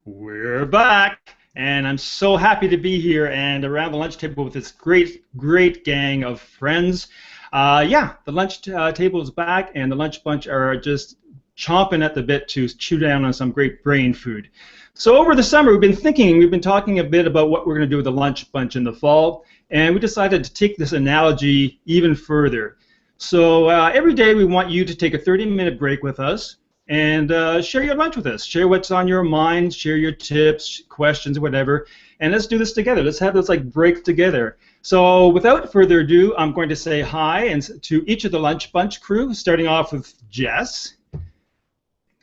We're back, and I'm so happy to be here and around the lunch table with this great gang of friends. Yeah, the lunch table is back, and the lunch bunch are just chomping at the bit to chew down on some great brain food. So over the summer, we've been talking a bit about what we're going to do with the lunch bunch in the fall, and we decided to take this analogy even further. So every day we want you to take a 30-minute break with us and share your lunch with us. Share what's on your mind, share your tips, questions, whatever, and let's do this together. Let's have this like break together. So without further ado, I'm going to say hi to each of the Lunch Bunch crew, starting off with Jess.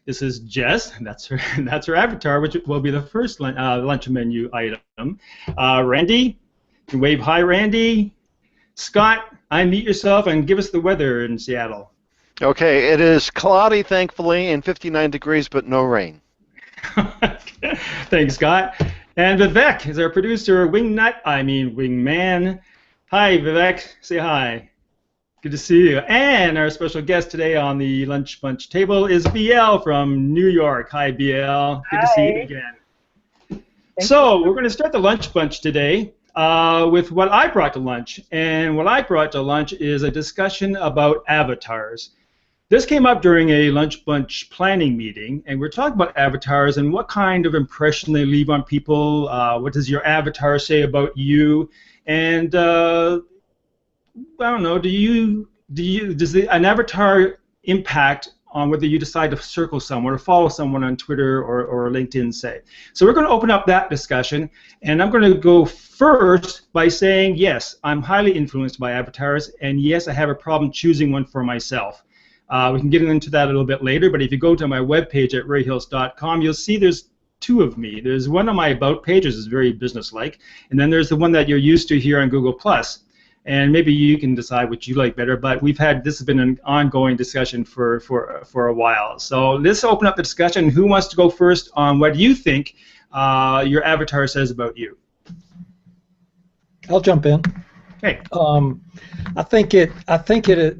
This is Jess. That's her avatar, which will be the first lunch menu item. Randy, you can wave hi, Randy. Scott, unmute yourself and give us the weather in Seattle. Okay, it is cloudy, thankfully, and 59 degrees, but no rain. Thanks, Scott. And Vivek is our producer, wingman. Hi, Vivek. Say hi. Good to see you. And our special guest today on the Lunch Bunch table is BL from New York. Hi, BL. Good to see you again. So we're going to start the Lunch Bunch today with what I brought to lunch. And what I brought to lunch is a discussion about avatars. This came up during a Lunch Bunch planning meeting, and we're talking about avatars and what kind of impression they leave on people. What does your avatar say about you? And I don't know. Does an avatar impact on whether you decide to circle someone or follow someone on Twitter or LinkedIn, say? So we're going to open up that discussion, and I'm going to go first by saying yes, I'm highly influenced by avatars, and yes, I have a problem choosing one for myself. We can get into that a little bit later, but if you go to my webpage at rayhills.com, you'll see there's two of me. There's one on my About pages, is very businesslike, and then there's the one that you're used to here on Google+. And maybe you can decide what you like better, but this has been an ongoing discussion for a while. So let's open up the discussion. Who wants to go first on what you think your avatar says about you? I'll jump in. Okay. I think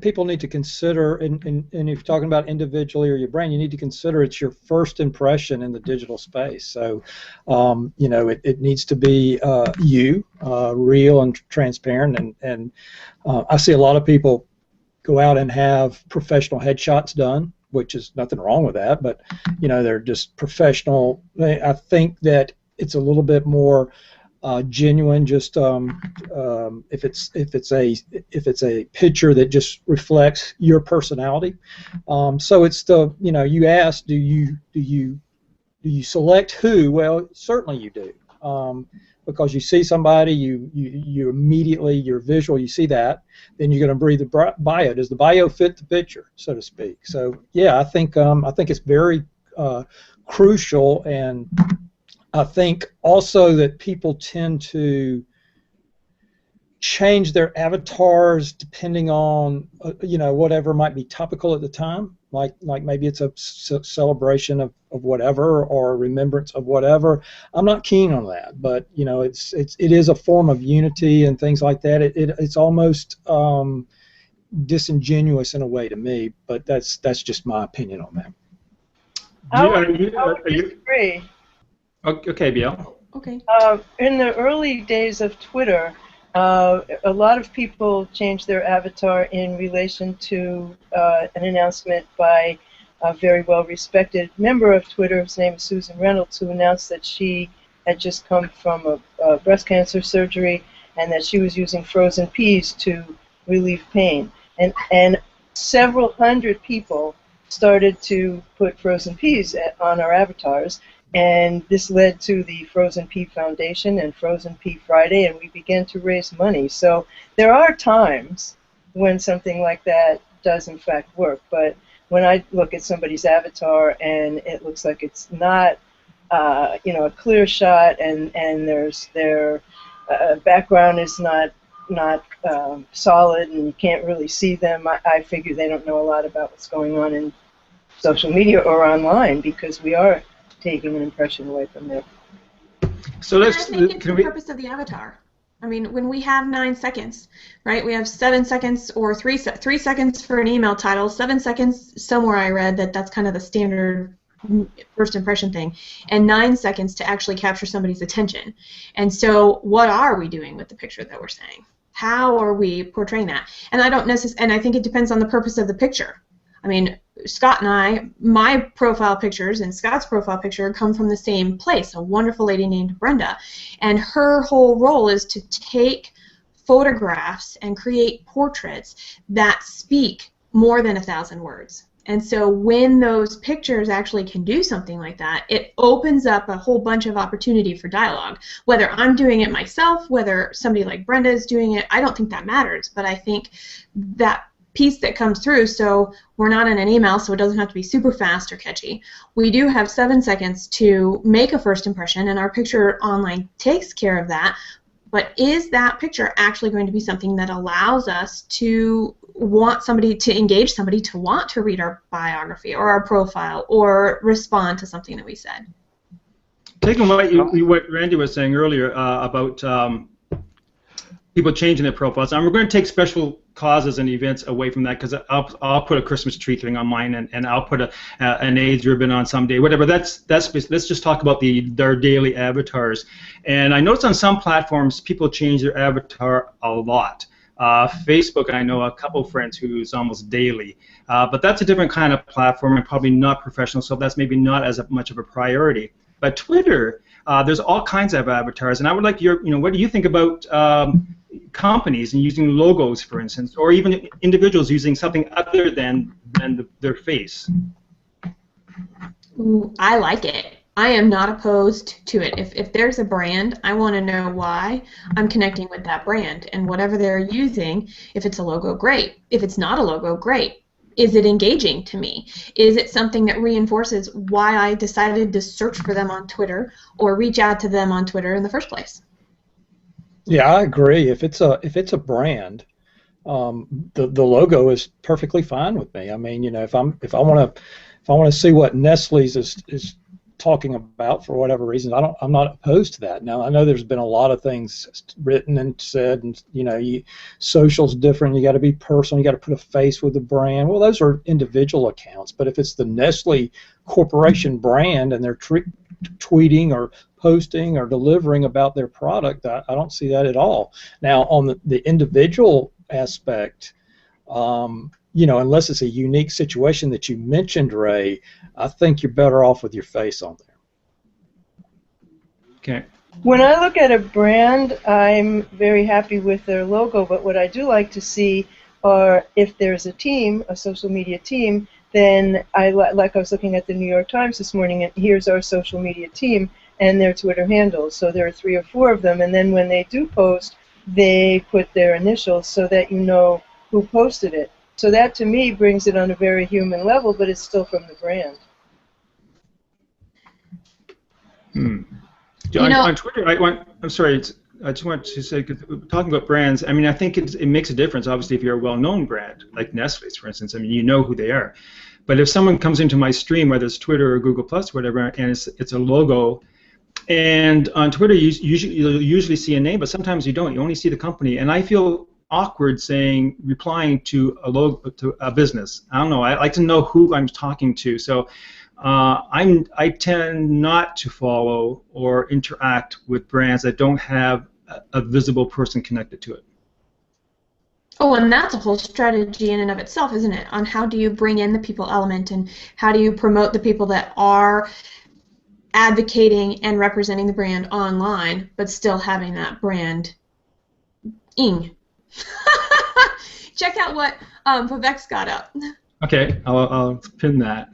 people need to consider, and if you're talking about individually or your brand, you need to consider it's your first impression in the digital space. So, it needs to be real and transparent. And I see a lot of people go out and have professional headshots done, which is nothing wrong with that, but they're just professional. I think that it's a little bit more genuine, just if it's a picture that just reflects your personality. So it's you ask, do you select who? Well, certainly you do, because you see somebody, you immediately, your visual, you see that, then you're going to read the bio. Does the bio fit the picture, so to speak? So yeah, I think it's very crucial. And I think also that people tend to change their avatars depending on whatever might be topical at the time. Like maybe it's a celebration of whatever or a remembrance of whatever. I'm not keen on that, but it is a form of unity and things like that. It's almost disingenuous in a way to me, but that's just my opinion on that. I would disagree. Okay, Biel. Okay. In the early days of Twitter, a lot of people changed their avatar in relation to an announcement by a very well-respected member of Twitter. His name is Susan Reynolds, who announced that she had just come from a breast cancer surgery and that she was using frozen peas to relieve pain. And several hundred people started to put frozen peas on our avatars. And this led to the Frozen Pea Foundation and Frozen Pea Friday, and we began to raise money. So there are times when something like that does in fact work. But when I look at somebody's avatar and it looks like it's not, a clear shot, and their background is not solid, and you can't really see them, I figure they don't know a lot about what's going on in social media or online, because we are taking an impression away from them. So I think it's the purpose of the avatar. I mean, when we have 9 seconds, right? We have 7 seconds or 3 seconds for an email title, 7 seconds. Somewhere I read that's kind of the standard first impression thing, and 9 seconds to actually capture somebody's attention. And so what are we doing with the picture that we're saying? How are we portraying that? And I think it depends on the purpose of the picture. I mean, Scott and I, my profile pictures and Scott's profile picture come from the same place, a wonderful lady named Brenda. And her whole role is to take photographs and create portraits that speak more than 1,000 words. And so when those pictures actually can do something like that, it opens up a whole bunch of opportunity for dialogue. Whether I'm doing it myself, whether somebody like Brenda is doing it, I don't think that matters. But I think that piece that comes through, so we're not in an email, so it doesn't have to be super fast or catchy. We do have 7 seconds to make a first impression, and our picture online takes care of that. But is that picture actually going to be something that allows us to want somebody to engage somebody to want to read our biography or our profile or respond to something that we said? Taking what Randy was saying earlier about people changing their profiles, and we're going to take special causes and events away from that, because I'll put a Christmas tree thing on mine, and I'll put an AIDS ribbon on someday, whatever. Let's just talk about their daily avatars. And I noticed on some platforms people change their avatar a lot. Facebook, I know a couple friends who's almost daily, but that's a different kind of platform and probably not professional, so that's maybe not as much of a priority. But Twitter, there's all kinds of avatars, and I would like what do you think about companies and using logos, for instance, or even individuals using something other than their face? Ooh, I like it. I am not opposed to it. If there's a brand, I want to know why I'm connecting with that brand, and whatever they're using, if it's a logo, great. If it's not a logo, great. Is it engaging to me? Is it something that reinforces why I decided to search for them on Twitter or reach out to them on Twitter in the first place? Yeah, I agree. If it's a brand, the logo is perfectly fine with me. I mean, if I want to see what Nestle's is talking about for whatever reason, I'm not opposed to that. Now, I know there's been a lot of things written and said, and social's different. You got to be personal. You got to put a face with the brand. Well, those are individual accounts. But if it's the Nestle Corporation brand and they're tweeting or posting or delivering about their product, I don't see that at all. Now, on the individual aspect, unless it's a unique situation that you mentioned, Ray, I think you're better off with your face on there. Okay. When I look at a brand, I'm very happy with their logo, but what I do like to see are, if there's a team, a social media team, then like I was looking at the New York Times this morning, and here's our social media team and their Twitter handles. So there are 3 or 4 of them, and then when they do post, they put their initials so that you know who posted it. So that, to me, brings it on a very human level, but it's still from the brand. On Twitter, I'm sorry, I just want to say, talking about brands, I mean, I think it makes a difference, obviously, if you're a well-known brand, like Nestle's, for instance. I mean, you know who they are. But if someone comes into my stream, whether it's Twitter or Google+, whatever, and it's a logo, and on Twitter you'll usually see a name, but sometimes you don't. You only see the company, and I feel awkward replying to a logo, to a business. I don't know. I like to know who I'm talking to. So I tend not to follow or interact with brands that don't have a visible person connected to it. Oh, and that's a whole strategy in and of itself, isn't it? On how do you bring in the people element, and how do you promote the people that are advocating and representing the brand online, but still having that brand ing. Check out what Vivek's got up. Okay, I'll pin that.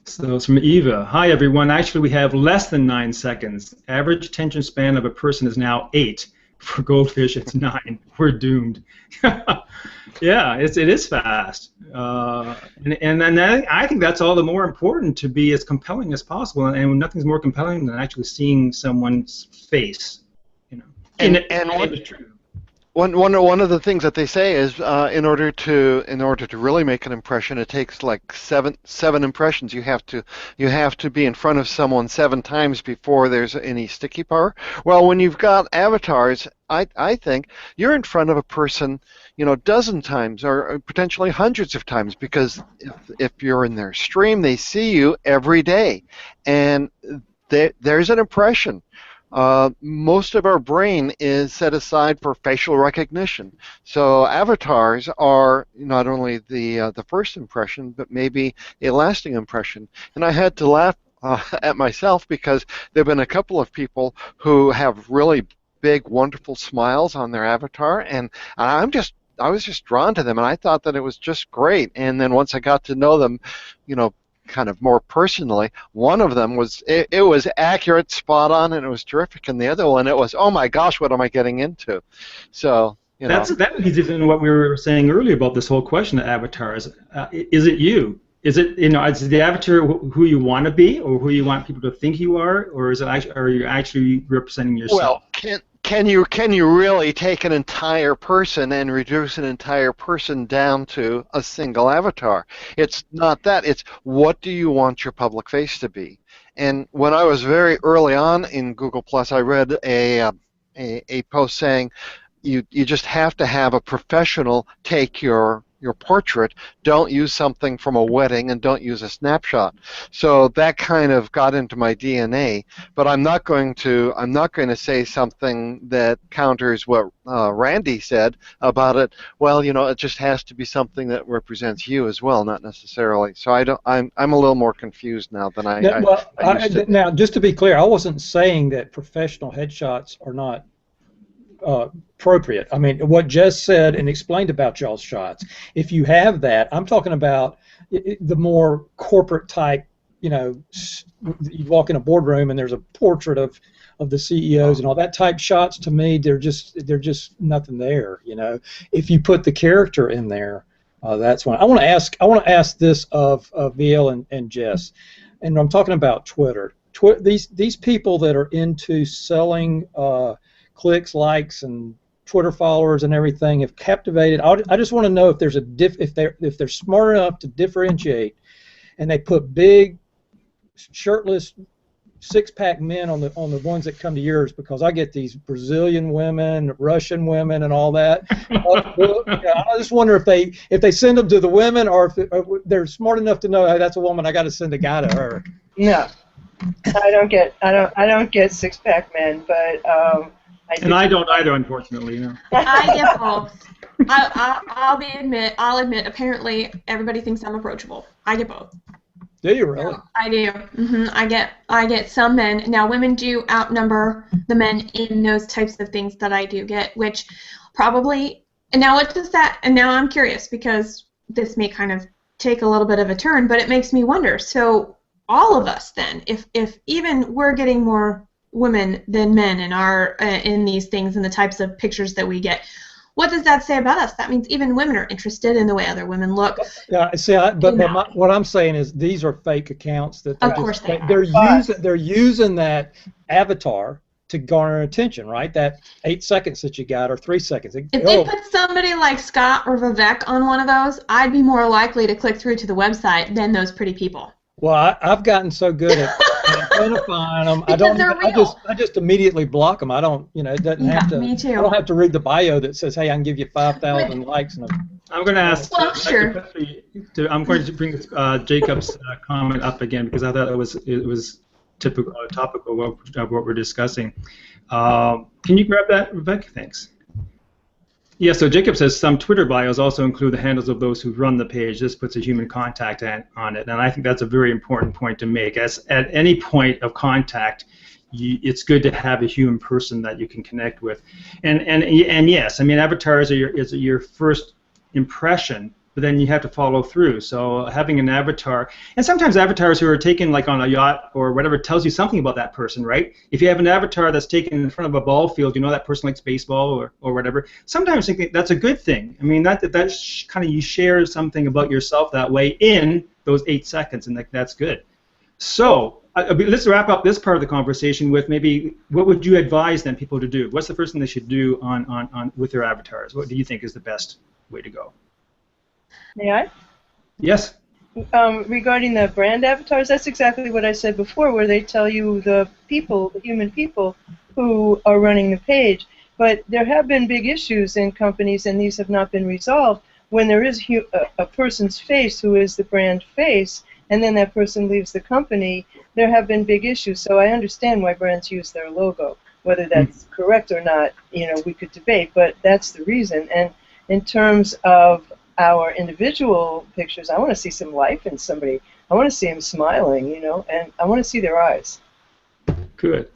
So it's from Eva. Hi, everyone. Actually, we have less than 9 seconds. Average attention span of a person is now 8. For goldfish, it's 9. We're doomed. Yeah, it is fast. And I think that's all the more important, to be as compelling as possible. And nothing's more compelling than actually seeing someone's face. And one of the things that they say is in order to really make an impression, it takes like seven impressions. You have to be in front of someone 7 times before there's any sticky power. Well, when you've got avatars, I think you're in front of a person, dozen times or potentially hundreds of times, because if you're in their stream, they see you every day, and there's an impression. Most of our brain is set aside for facial recognition. So avatars are not only the first impression, but maybe a lasting impression. And I had to laugh at myself, because there have been a couple of people who have really big, wonderful smiles on their avatar, and I was just drawn to them, and I thought that it was just great. And then once I got to know them, kind of more personally, one of them was it was accurate, spot on, and it was terrific, and the other one, it was, oh my gosh, what am I getting into? So that leads into what we were saying earlier about this whole question of avatars. Is it you? Is it is the avatar who you want to be, or who you want people to think you are, or is it actually, are you actually representing yourself? Well, can you really take an entire person and reduce an entire person down to a single avatar? It's not that. It's, what do you want your public face to be? And when I was very early on in Google+, I read a post saying you just have to have a professional take your portrait. Don't use something from a wedding, and don't use a snapshot. So that kind of got into my DNA. But I'm not going to say something that counters what Randy said about it. Well, it just has to be something that represents you as well, not necessarily. So I'm a little more confused now than I used to. Now, just to be clear, I wasn't saying that professional headshots are not appropriate. I mean, what Jess said and explained about y'all's shots, if you have that, I'm talking about the more corporate type, you walk in a boardroom and there's a portrait of the CEOs and all that type shots. To me, they're just nothing there. If you put the character in there, that's when I want to ask this of VL and Jess, and I'm talking about Twitter. These people that are into selling clicks, likes, and Twitter followers and everything have captivated. I just want to know if there's if they're smart enough to differentiate, and they put big, shirtless, six-pack men on the ones that come to yours, because I get these Brazilian women, Russian women, and all that. I just wonder if they send them to the women, or if they're smart enough to know, hey, that's a woman, I got to send a guy to her. No, I don't get six-pack men, but. I don't either, unfortunately. I get both. I'll admit. Apparently, everybody thinks I'm approachable. I get both. Do you really? So, I do. I get some men. Now, women do outnumber the men in those types of things that I do get, which probably. And now, what does that? And now I'm curious, because this may kind of take a little bit of a turn, but it makes me wonder. So, all of us then, if even we're getting more women than men in these things and the types of pictures that we get, what does that say about us? That means even women are interested in the way other women look. Yeah, see, what I'm saying is these are fake accounts that they're using that avatar to garner attention, right? That 8 seconds that you got, or 3 seconds. If they put somebody like Scott or Vivek on one of those, I'd be more likely to click through to the website than those pretty people. Well, I've gotten so good at identifying them. I just immediately block them. I don't, it doesn't have to. Me too. I don't have to read the bio that says, "Hey, I can give you 5,000 likes." I'm going to ask. Well, sure. I'm going to bring Jacob's comment up again, because I thought it was topical of what we're discussing. Can you grab that, Rebecca? Thanks. Yeah, so Jacob says some Twitter bios also include the handles of those who run the page. This puts a human contact on it, and I think that's a very important point to make. As at any point of contact, it's good to have a human person that you can connect with. And yes, I mean, avatars are your first impression, but then you have to follow through. So having an avatar, and sometimes avatars who are taken like on a yacht or whatever tells you something about that person, right? If you have an avatar that's taken in front of a ball field, that person likes baseball or whatever. Sometimes I think that's a good thing. I mean, that kind of, you share something about yourself that way in those 8 seconds, and that's good. So let's wrap up this part of the conversation with maybe what would you advise then people to do? What's the first thing they should do on with their avatars? What do you think is the best way to go? May I? Yes. Regarding the brand avatars, that's exactly what I said before, where they tell you the human people who are running the page. But there have been big issues in companies, and these have not been resolved, when there is a person's face who is the brand face, and then that person leaves the company. There have been big issues, so I understand why brands use their logo. Whether that's correct or not, we could debate, but that's the reason. And in terms of our individual pictures, I want to see some life in somebody. I want to see them smiling, and I want to see their eyes. Good.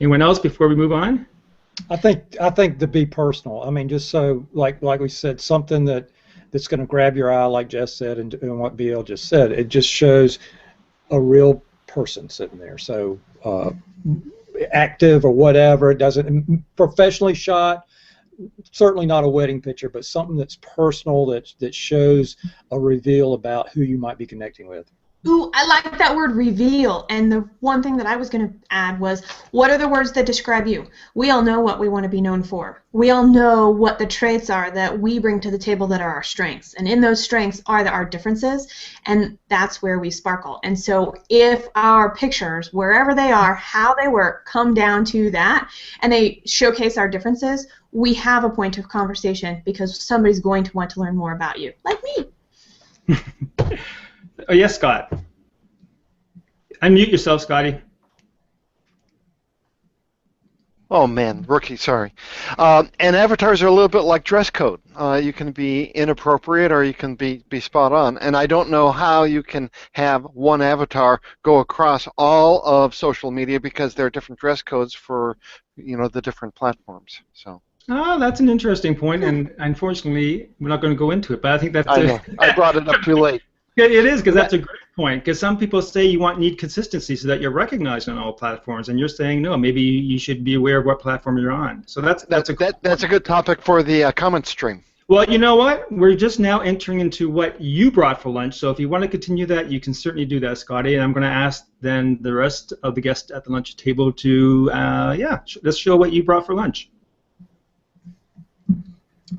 Anyone else before we move on? I think to be personal. I mean, just so like we said, something that's going to grab your eye, like Jess said, and what BL just said. It just shows a real person sitting there. So active or whatever. It doesn't professionally shot. Certainly not a wedding picture, but something that's personal, that shows a reveal about who you might be connecting with. Ooh, I like that word reveal. And the one thing that I was going to add was, what are the words that describe you? We all know what we want to be known for. We all know what the traits are that we bring to the table that are our strengths. And in those strengths are our differences, and that's where we sparkle. And so if our pictures, wherever they are, how they work, come down to that, and they showcase our differences, we have a point of conversation because somebody's going to want to learn more about you, like me. Oh, yes, Scott. Unmute yourself, Scotty. Oh, man, rookie, sorry. And avatars are a little bit like dress code. You can be inappropriate or you can be spot on. And I don't know how you can have one avatar go across all of social media because there are different dress codes for, the different platforms. So. Oh, that's an interesting point, and unfortunately, we're not going to go into it, but I think that's... I know. I brought it up too late. It is, because that's a great point, because some people say you need consistency so that you're recognized on all platforms, and you're saying, no, maybe you should be aware of what platform you're on. So that's a good topic for the comment stream. Well, you know what? We're just now entering into what you brought for lunch, so if you want to continue that, you can certainly do that, Scotty, and I'm going to ask then the rest of the guests at the lunch table to, let's show what you brought for lunch.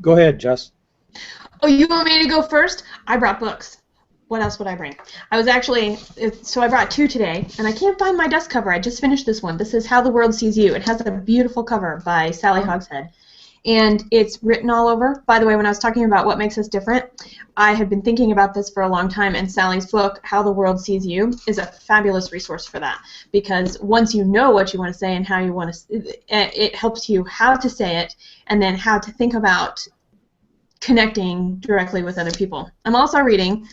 Go ahead, Jess. Oh, you want me to go first? I brought books. What else would I bring? I brought two today, and I can't find my desk cover. I just finished this one. This is How the World Sees You. It has a beautiful cover by Sally Hogshead, and it's written all over. By the way, when I was talking about what makes us different, I had been thinking about this for a long time, and Sally's book, How the World Sees You, is a fabulous resource for that, because once you know what you want to say and how you want to, it helps you how to say it, and then how to think about connecting directly with other people. I'm also reading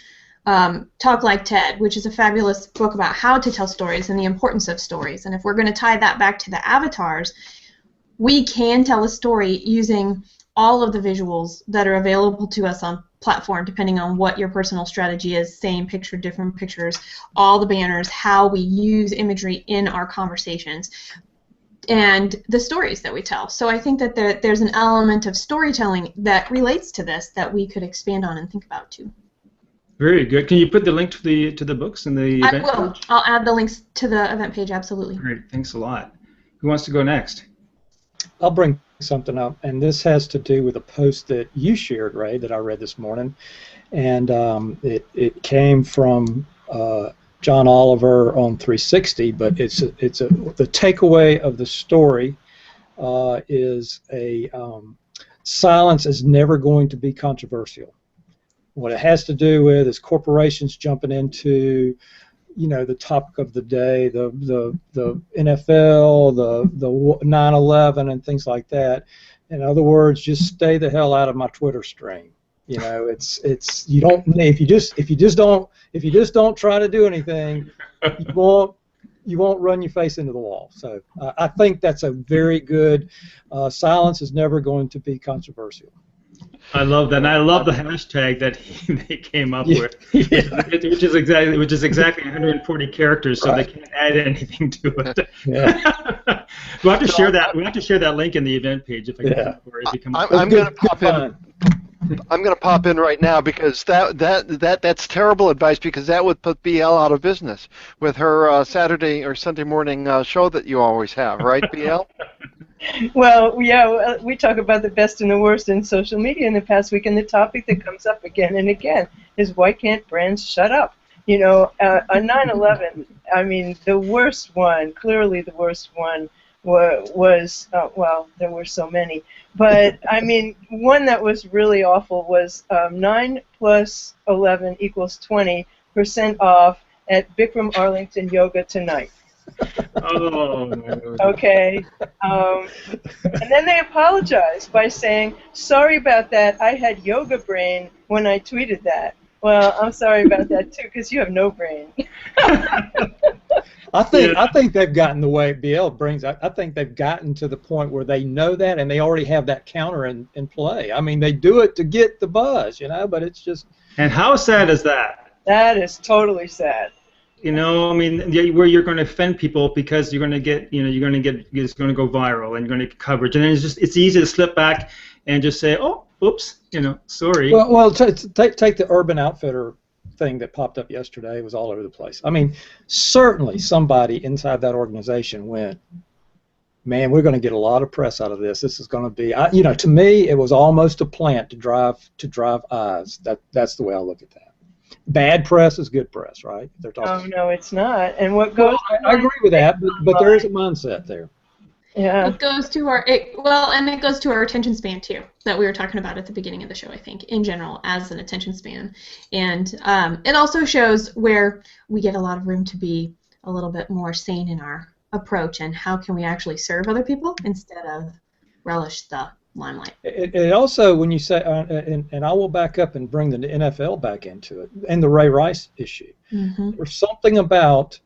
Talk Like TED, which is a fabulous book about how to tell stories and the importance of stories. And if we're going to tie that back to the avatars, we can tell a story using all of the visuals that are available to us on platform, depending on what your personal strategy is, same picture, different pictures, all the banners, how we use imagery in our conversations, and the stories that we tell. So I think that there's an element of storytelling that relates to this that we could expand on and think about too. Very good. Can you put the link to the books in the event I will. page? I'll add the links to the event page, absolutely. Great. Thanks a lot. Who wants to go next? I'll bring something up, and this has to do with a post that you shared, Ray, that I read this morning, and it came from John Oliver on 360, but the takeaway of the story is silence is never going to be controversial. What it has to do with is corporations jumping into, the topic of the day, the NFL, the 9/11, and things like that. In other words, just stay the hell out of my Twitter stream. It's you don't if you just don't try to do anything, you won't run your face into the wall. So I think that's a very good. Silence is never going to be controversial. I love that, and I love the hashtag that they came up with, which is exactly 140 characters, so right. They can't add anything to it. Yeah. We'll have to share that. We have to share that link in the event page if I can. Or if you come I'm going to pop in. I'm going to pop in right now because that's terrible advice, because that would put BL out of business with her Saturday or Sunday morning show that you always have, right, BL? Well, yeah, we talk about the best and the worst in social media in the past week, and the topic that comes up again and again is why can't brands shut up? On 9/11, I mean, the worst one, clearly the worst one, was well, there were so many, but I mean, one that was really awful was 9 plus 11 equals 20% off at Bikram Arlington Yoga tonight. Oh, no. Okay. And then they apologized by saying, sorry about that, I had yoga brain when I tweeted that. Well, I'm sorry about that too, because you have no brain. I think they've gotten the way BL brings. I think they've gotten to the point where they know that and they already have that counter in play. I mean, they do it to get the buzz, but it's just. And how sad is that? That is totally sad. I mean, where you're going to offend people because you're going to get, it's going to go viral and you're going to get coverage, and then it's easy to slip back and just say, oh, oops, sorry. Well, take the Urban Outfitter thing that popped up yesterday. It was all over the place. I mean, certainly somebody inside that organization went, man, we're going to get a lot of press out of this. This is going to be, to me, it was almost a plant to drive eyes. That's the way I look at that. Bad press is good press, right? Oh, no, it's not. And what goes? Well, I agree with that, but there is a mindset there. Yeah. It goes to it goes to our attention span too, that we were talking about at the beginning of the show. I think in general, as an attention span, and it also shows where we get a lot of room to be a little bit more sane in our approach and how can we actually serve other people instead of relish the limelight. It also, when you say, and I will back up and bring the NFL back into it, and the Ray Rice issue. Mm-hmm. There's something about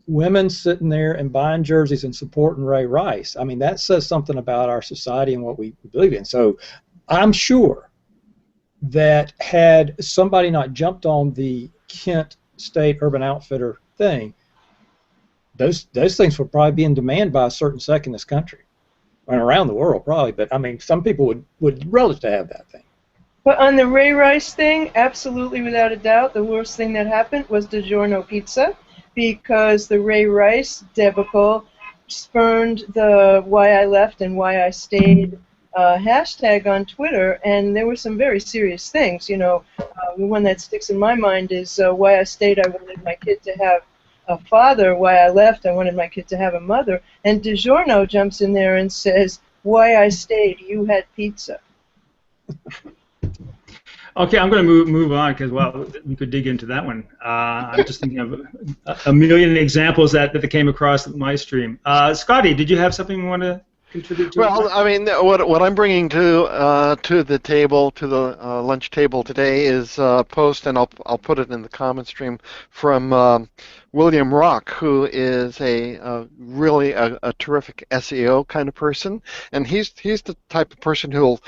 women sitting there and buying jerseys and supporting Ray Rice. I mean, that says something about our society and what we believe in. So I'm sure that had somebody not jumped on the Kent State Urban Outfitter thing, those things would probably be in demand by a certain sect in this country. And around the world, probably, but I mean, some people would relish to have that thing. But on the Ray Rice thing, absolutely without a doubt, the worst thing that happened was DiGiorno Pizza, because the Ray Rice debacle spurned the Why I Left and Why I Stayed hashtag on Twitter, and there were some very serious things. The one that sticks in my mind is Why I Stayed, I wanted my kid to have a father. Why I left, I wanted my kid to have a mother. And DiGiorno jumps in there and says, why I stayed, you had pizza. Okay, I'm going to move on because, well, we could dig into that one. I'm just thinking of a million examples that came across my stream. Scotty, did you have something you want to contribute to? Well, I mean, what I'm bringing to the table, to the lunch table today is a post, and I'll put it in the comment stream from William Rock, who is really a terrific SEO kind of person, and he's the type of person who'll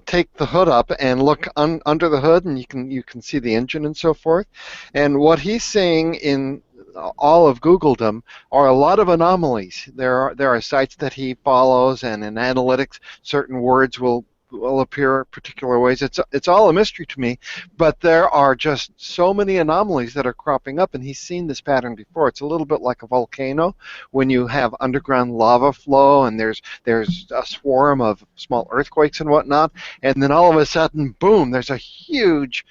take the hood up and look under the hood, and you can see the engine and so forth. And what he's seeing in all of Googledom are a lot of anomalies. There are sites that he follows, and in analytics, certain words will appear particular ways. It's all a mystery to me, but there are just so many anomalies that are cropping up, and he's seen this pattern before. It's a little bit like a volcano when you have underground lava flow, and there's a swarm of small earthquakes and whatnot, and then all of a sudden, boom! There's a huge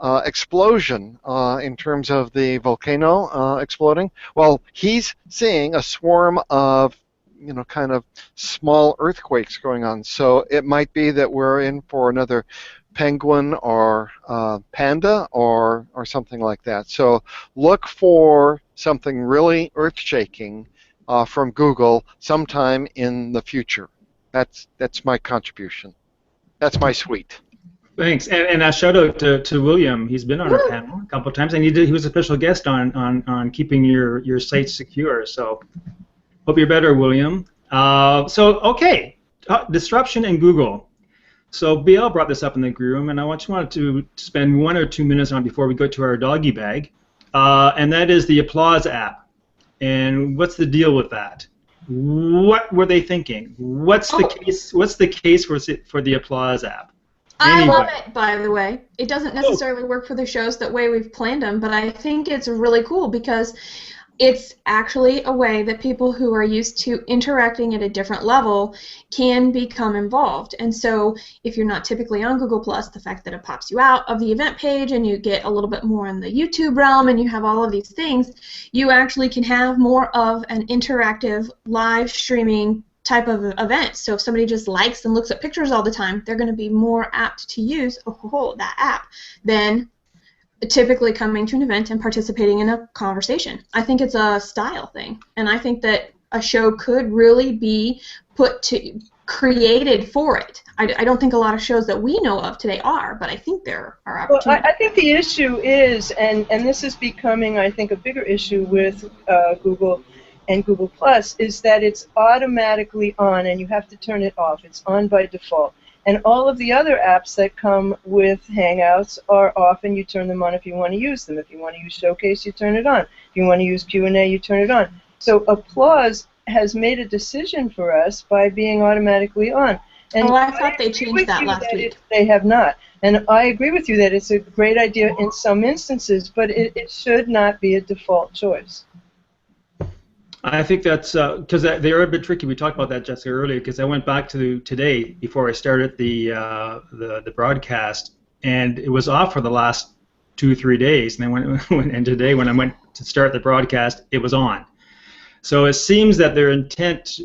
explosion in terms of the volcano exploding. Well, he's seeing a swarm of kind of small earthquakes going on. So it might be that we're in for another penguin or panda or something like that. So look for something really earth-shaking from Google sometime in the future. That's my contribution. That's my suite. Thanks, and a shout out to William. He's been on our panel a couple of times, and he was a special guest on keeping your site secure. So hope you're better, William. Okay, disruption in Google. So BL brought this up in the room, and I just wanted to spend 1 or 2 minutes on before we go to our doggy bag, and that is the Applause app. And what's the deal with that? What were they thinking? What's the case? What's the case for the Applause app? I love it, by the way. It doesn't necessarily work for the shows that way we've planned them, but I think it's really cool because it's actually a way that people who are used to interacting at a different level can become involved. And so if you're not typically on Google+, the fact that it pops you out of the event page and you get a little bit more in the YouTube realm and you have all of these things, you actually can have more of an interactive live streaming type of event. So if somebody just likes and looks at pictures all the time, they're going to be more apt to use that app than typically coming to an event and participating in a conversation. I think it's a style thing, and I think that a show could really be created for it. I don't think a lot of shows that we know of today are, but I think there are opportunities. Well, I think the issue is, and this is becoming, I think, a bigger issue with Google and Google+, is that it's automatically on and you have to turn it off. It's on by default. And all of the other apps that come with Hangouts are off, and you turn them on if you want to use them. If you want to use Showcase, you turn it on. If you want to use Q&A, you turn it on. So Applause has made a decision for us by being automatically on. And I thought they changed that last week. They have not. And I agree with you that it's a great idea in some instances, but it should not be a default choice. I think that's because they are a bit tricky. We talked about that, Jessica, earlier, because I went back to today before I started the broadcast, and it was off for the last 2-3 days. And then and today, when I went to start the broadcast, it was on. So it seems that their intent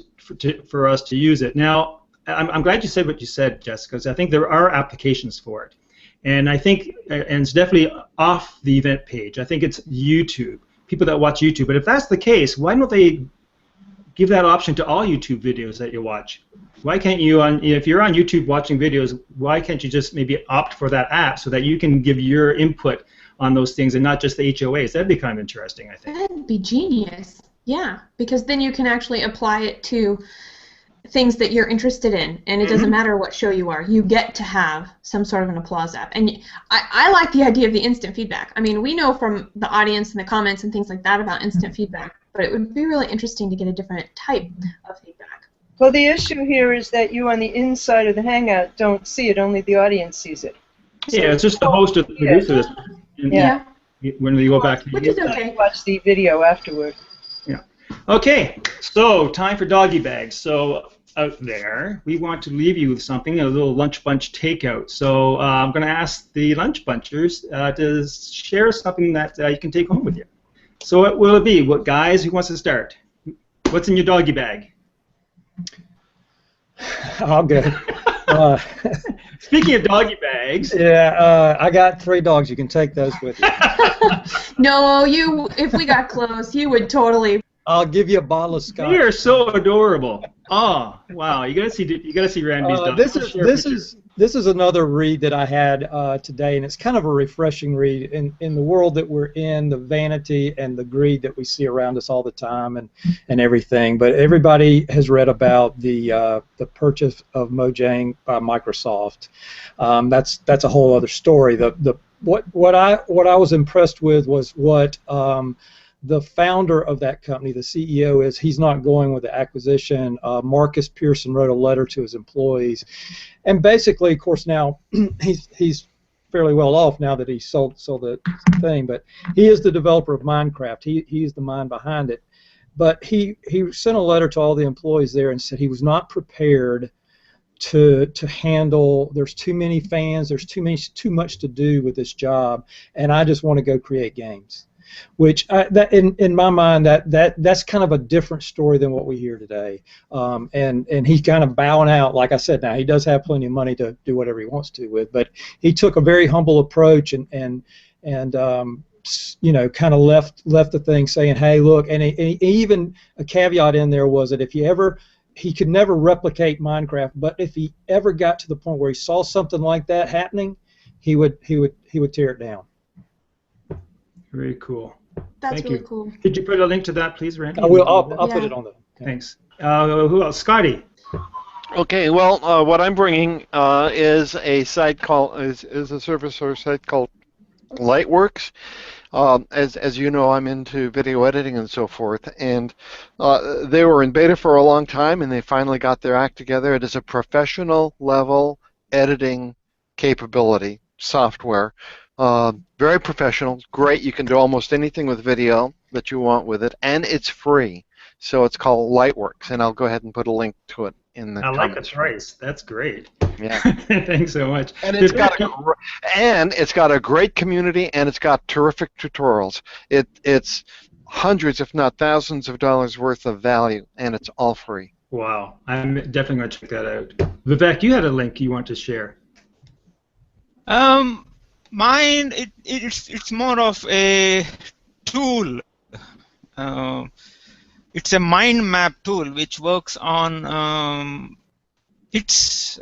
for us to use it. Now, I'm glad you said what you said, Jessica, because I think there are applications for it, and I think and it's definitely off the event page. I think it's YouTube. People that watch YouTube. But if that's the case, why don't they give that option to all YouTube videos that you watch? Why can't you, if you're on YouTube watching videos, why can't you just maybe opt for that app so that you can give your input on those things and not just the HOAs? That'd be kind of interesting, I think. That'd be genius. Yeah, because then you can actually apply it to things that you're interested in, and it doesn't matter what show you are. You get to have some sort of an applause app. And I like the idea of the instant feedback. I mean, we know from the audience and the comments and things like that about instant feedback, but it would be really interesting to get a different type of feedback. Well, the issue here is that you on the inside of the Hangout don't see it, only the audience sees it. So yeah, it's just the host or the producer. Yeah. When we go back to Which is okay. Watch the video afterward. Yeah. Okay, so time for doggy bags. So out there, we want to leave you with something, a little LunchBunch takeout. So I'm going to ask the LunchBunchers to share something that you can take home with you. So what will it be? What guys? Who wants to start? What's in your doggy bag? I'll go. Speaking of doggy bags. Yeah, I got 3 dogs. You can take those with you. No, if we got close, you would totally. I'll give you a bottle of scotch. They are so adorable. Oh, wow! You gotta see Randy's dog. This is another read that I had today, and it's kind of a refreshing read in the world that we're in, the vanity and the greed that we see around us all the time, and everything. But everybody has read about the purchase of Mojang by Microsoft. That's a whole other story. What I was impressed with was what the founder of that company, the CEO, he's not going with the acquisition. Marcus Pearson wrote a letter to his employees, and basically, of course, now he's fairly well off now that he sold the thing. But he is the developer of Minecraft. He is the mind behind it. But he sent a letter to all the employees there and said he was not prepared to handle. There's too many fans. There's too much to do with this job, and I just want to go create games. Which in my mind that's kind of a different story than what we hear today, and he's kind of bowing out. Like I said, now he does have plenty of money to do whatever he wants to with, but he took a very humble approach and you know, kind of left the thing saying, hey, look, and even a caveat in there was that he could never replicate Minecraft, but if he ever got to the point where he saw something like that happening, he would tear it down. Very cool. That's Thank really you. Cool. Could you put a link to that, please, Randy? I will. I'll put it on the. Okay. Thanks. Who else? Scotty. Okay. Well, what I'm bringing is a site called is a service or site called Lightworks. As you know, I'm into video editing and so forth, and they were in beta for a long time, and they finally got their act together. It is a professional level editing capability software. Very professional, great. You can do almost anything with video. that you want with it, and it's free. So it's called Lightworks, and I'll go ahead and put a link to it in the I like the comments. price. That's great. Yeah. Thanks so much. And it's got a great community, and it's got terrific tutorials. It's hundreds, if not thousands, of dollars worth of value, and it's all free. Wow, I'm definitely going to check that out. Vivek, you had a link you want to share. Mine, it's more of a tool. It's a mind map tool which works on it's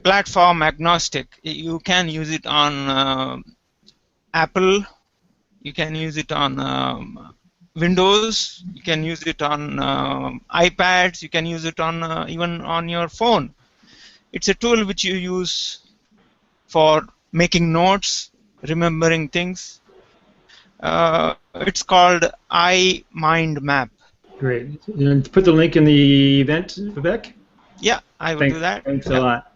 platform agnostic. You can use it on Apple. You can use it on Windows. You can use it on iPads. You can use it on even on your phone. It's a tool which you use for making notes, remembering things. It's called iMind Map. Great. You put the link in the event, Vivek? Yeah, I will do that. Thanks a lot.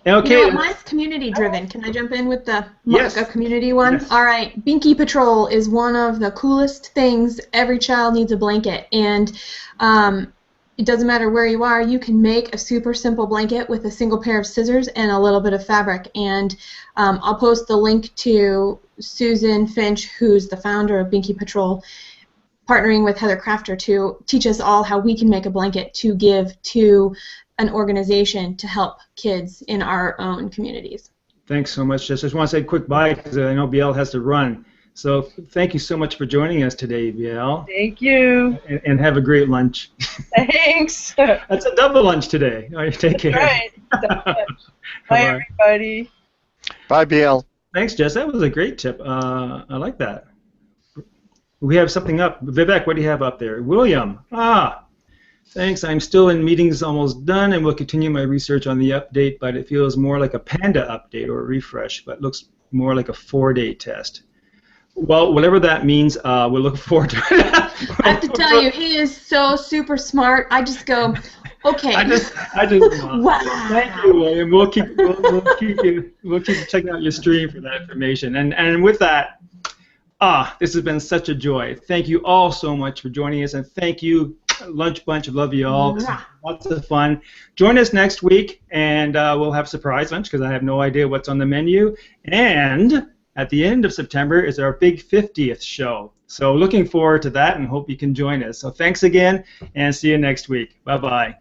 Okay. You know, mine's community driven. Can I jump in with the Yes. community one? Yes. All right. Binky Patrol is one of the coolest things. Every child needs a blanket, and it doesn't matter where you are. You can make a super simple blanket with a single pair of scissors and a little bit of fabric. And I'll post the link to Susan Finch, who's the founder of Binky Patrol, partnering with Heather Crafter to teach us all how we can make a blanket to give to an organization to help kids in our own communities. Thanks so much, Jess. I just want to say a quick bye because I know BL has to run. So thank you so much for joining us today, BL. Thank you. And have a great lunch. Thanks. That's a double lunch today. All right, take care. Right. Bye, everybody. Bye, BL. Thanks, Jess. That was a great tip. I like that. We have something up. Vivek, what do you have up there? William. Thanks. I'm still in meetings, almost done, and will continue my research on the update, but it feels more like a Panda update or a refresh, but looks more like a 4-day test. Well, whatever that means, we'll look forward to it. I have to tell you, he is so super smart. I just go, okay. I just Wow. Thank you, William. We'll keep checking out your stream for that information. And with that, this has been such a joy. Thank you all so much for joining us, and thank you, Lunch Bunch. I love you all. Lots of fun. Join us next week, and we'll have surprise lunch because I have no idea what's on the menu. And at the end of September is our big 50th show. So looking forward to that and hope you can join us. So thanks again, and see you next week. Bye-bye.